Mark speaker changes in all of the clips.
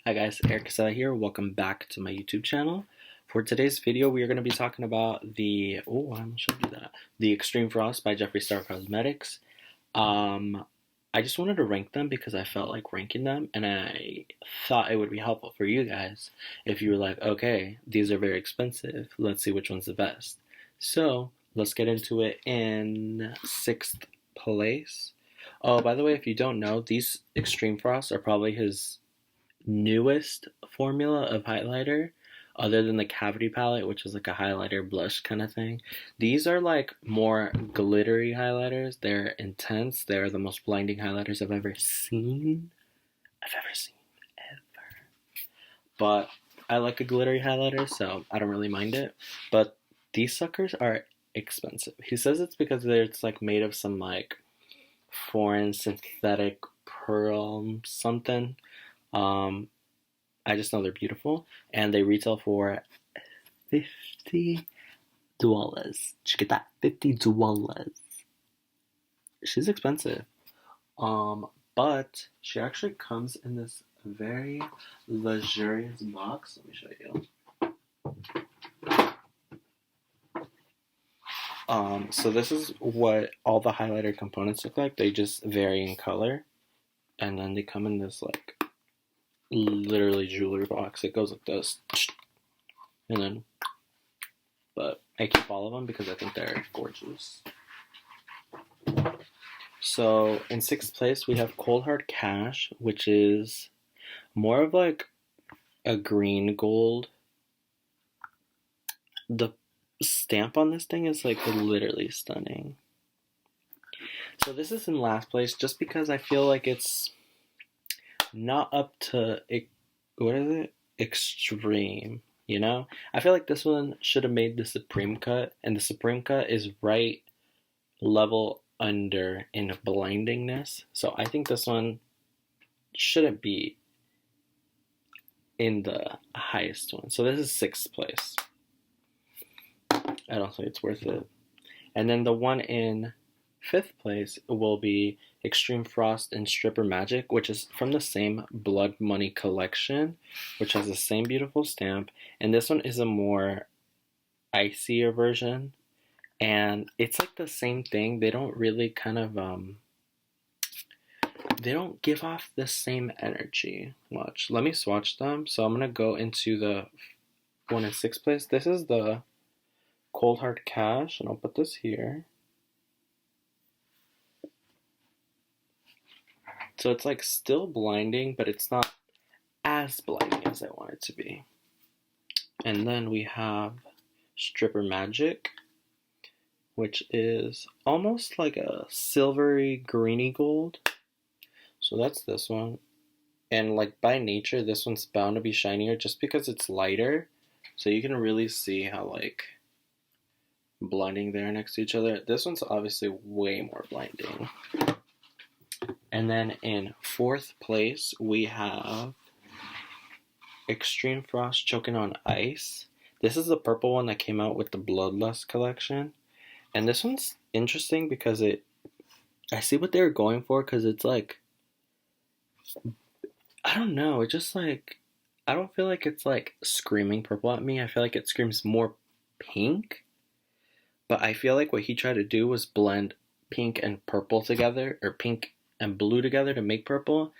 Speaker 1: Hi guys, Eric Casella here. Welcome back to my YouTube channel. For today's video, we are going to be talking about the Extreme Frost by Jeffree Star Cosmetics. I just wanted to rank them because I felt like ranking them, and I thought it would be helpful for you guys if you were like, okay, these are very expensive. Let's see which one's the best. So let's get into it. In sixth place. Oh, by the way, if you don't know, these Extreme Frost are probably his newest formula of highlighter other than the Cavity palette, which is like a highlighter blush kind of thing. These are like more glittery highlighters. They're intense. They're the most blinding highlighters I've ever seen. Ever. But I like a glittery highlighter, so I don't really mind it. But these suckers are expensive. He says it's because it's like made of some like foreign synthetic pearl something. I just know they're beautiful, and they retail for $50. Check it out, $50. She's expensive. But she actually comes in this very luxurious box. Let me show you. So this is what all the highlighter components look like. They just vary in color, and then they come in this like literally jewelry box. It goes like this, and then, but I keep all of them because I think they're gorgeous. So in sixth place we have Cold Hard Cash, which is more of like a green gold. The stamp on this thing is like literally stunning. So this is in last place just because I feel like it's not up to extreme, you know? I feel like this one should have made the Supreme Cut, and the Supreme Cut is right level under in blindingness. So I think this one shouldn't be in the highest one. So this is sixth place. I don't think it's worth it. And then the one in fifth place will be Extreme Frost and Stripper Magic, which is from the same Blood Money collection, which has the same beautiful stamp. And this one is a more icier version. And it's like the same thing. They don't really kind of, they don't give off the same energy much. Let me swatch them. So I'm going to go into the one in sixth place. This is the Cold Hard Cash, and I'll put this here. So it's like still blinding, but it's not as blinding as I want it to be. And then we have Stripper Magic, which is almost like a silvery greeny gold. So that's this one. And like by nature, this one's bound to be shinier just because it's lighter. So you can really see how like blinding they are next to each other. This one's obviously way more blinding. And then in fourth place, we have Extreme Frost Choking on Ice. This is the purple one that came out with the Bloodlust collection. And this one's interesting because I see what they were going for, because it's like, I don't know, it just like, I don't feel like it's like screaming purple at me. I feel like it screams more pink. But I feel like what he tried to do was blend pink and purple together, or pink and blue together to make purple,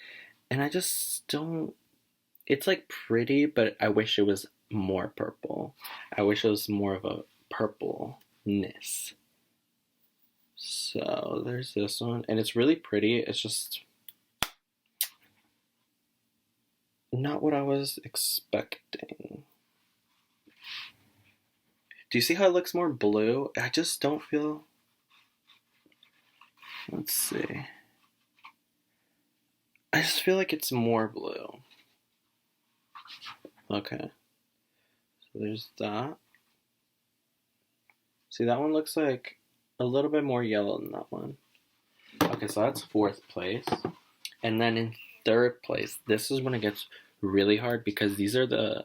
Speaker 1: and I just don't. It's like pretty, but I wish it was more purple. I wish it was more of a purpleness. So there's this one, and it's really pretty. It's just not what I was expecting. Do you see how it looks more blue? I just don't feel. Let's see. I just feel like it's more blue. Okay. So there's that. See, that one looks like a little bit more yellow than that one. Okay, so that's fourth place. And then in third place, this is when it gets really hard, because these are the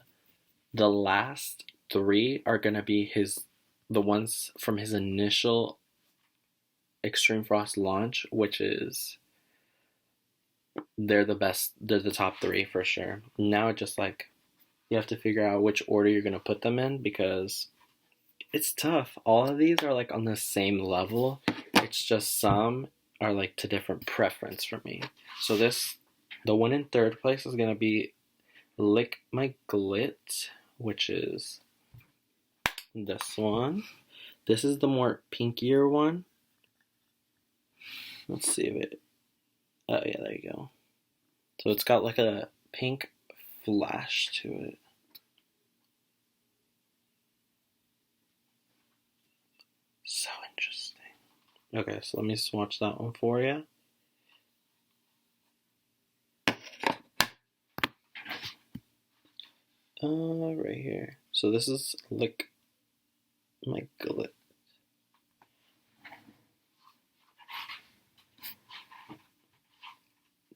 Speaker 1: last three are gonna be the ones from his initial Extreme Frost launch, which is they're the best. They're the top three for sure. Now it just like you have to figure out which order you're gonna put them in because it's tough. All of these are like on the same level. It's just some are like to different preference for me. So the one in third place is gonna be Lick My Glit, which is this one. This is the more pinkier one. Let's see if it. Oh yeah, there you go. So it's got like a pink flash to it. So interesting. Okay, so let me swatch that one for you. Right here. So this is Lick My Glit.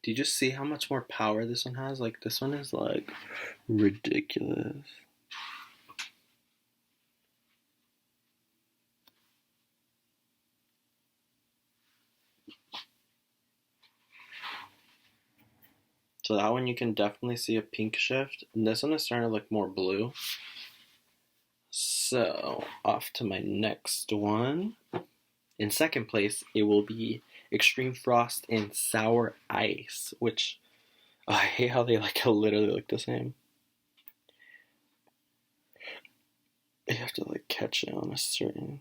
Speaker 1: Do you just see how much more power this one has? Like, this one is, like, ridiculous. So that one you can definitely see a pink shift. And this one is starting to look more blue. So, off to my next one. In second place, it will be Extreme Frost and Sour Ice, which I hate how they like literally look the same. You have to like catch it on a certain.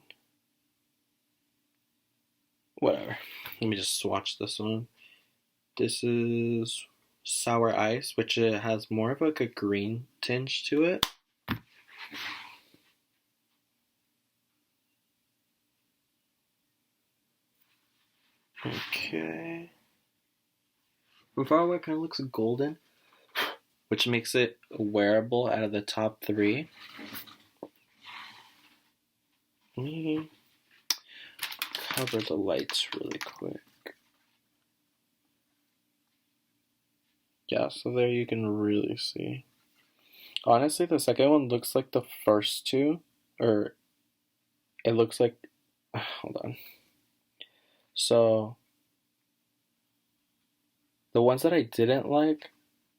Speaker 1: Whatever. Let me just swatch this one. This is Sour Ice, which it has more of like a green tinge to it. Okay. From far away, it kind of looks golden, which makes it wearable out of the top three. Let me cover the lights really quick. Yeah, so there you can really see. Honestly, the second one looks like the first two, or it looks like. Hold on. So, the ones that I didn't like,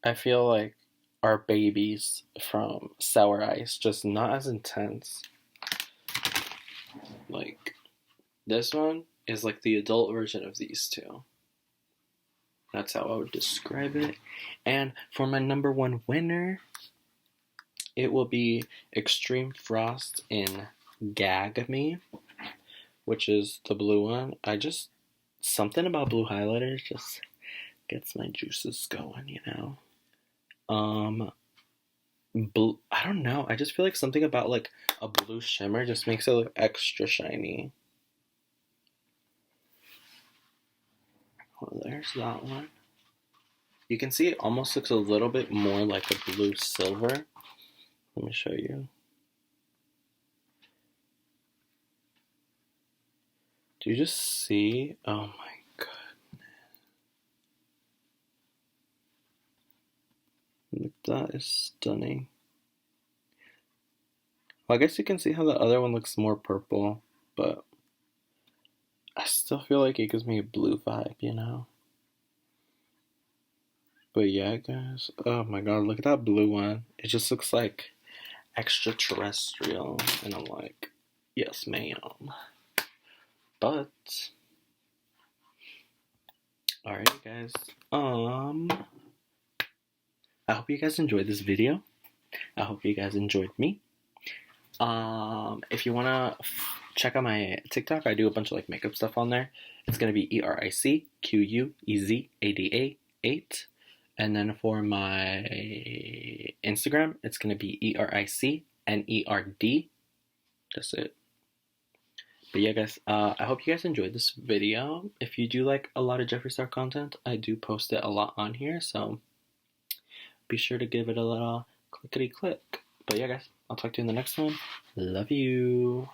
Speaker 1: I feel like are babies from Sour Ice, just not as intense. Like, this one is like the adult version of these two. That's how I would describe it. And for my number one winner, it will be Extreme Frost in Gag Me, which is the blue one. Something about blue highlighters just gets my juices going, you know? I don't know. I just feel like something about like a blue shimmer just makes it look extra shiny. Oh, there's that one. You can see it almost looks a little bit more like a blue silver. Let me show you. Do you just see? Oh my god. Look, that is stunning. Well, I guess you can see how the other one looks more purple, but I still feel like it gives me a blue vibe, you know? But yeah, guys. Oh my god, look at that blue one. It just looks like extraterrestrial. And I'm like, yes, ma'am. But alright, guys. I hope you guys enjoyed this video. I hope you guys enjoyed me. If you wanna check out my TikTok, I do a bunch of like makeup stuff on there. It's gonna be ERICQUEZADA8. And then for my Instagram, it's gonna be ERICNERD. That's it. But yeah, guys, I hope you guys enjoyed this video. If you do like a lot of Jeffree Star content, I do post it a lot on here, so be sure to give it a little clickety click. But yeah, guys, I'll talk to you in the next one. Love you.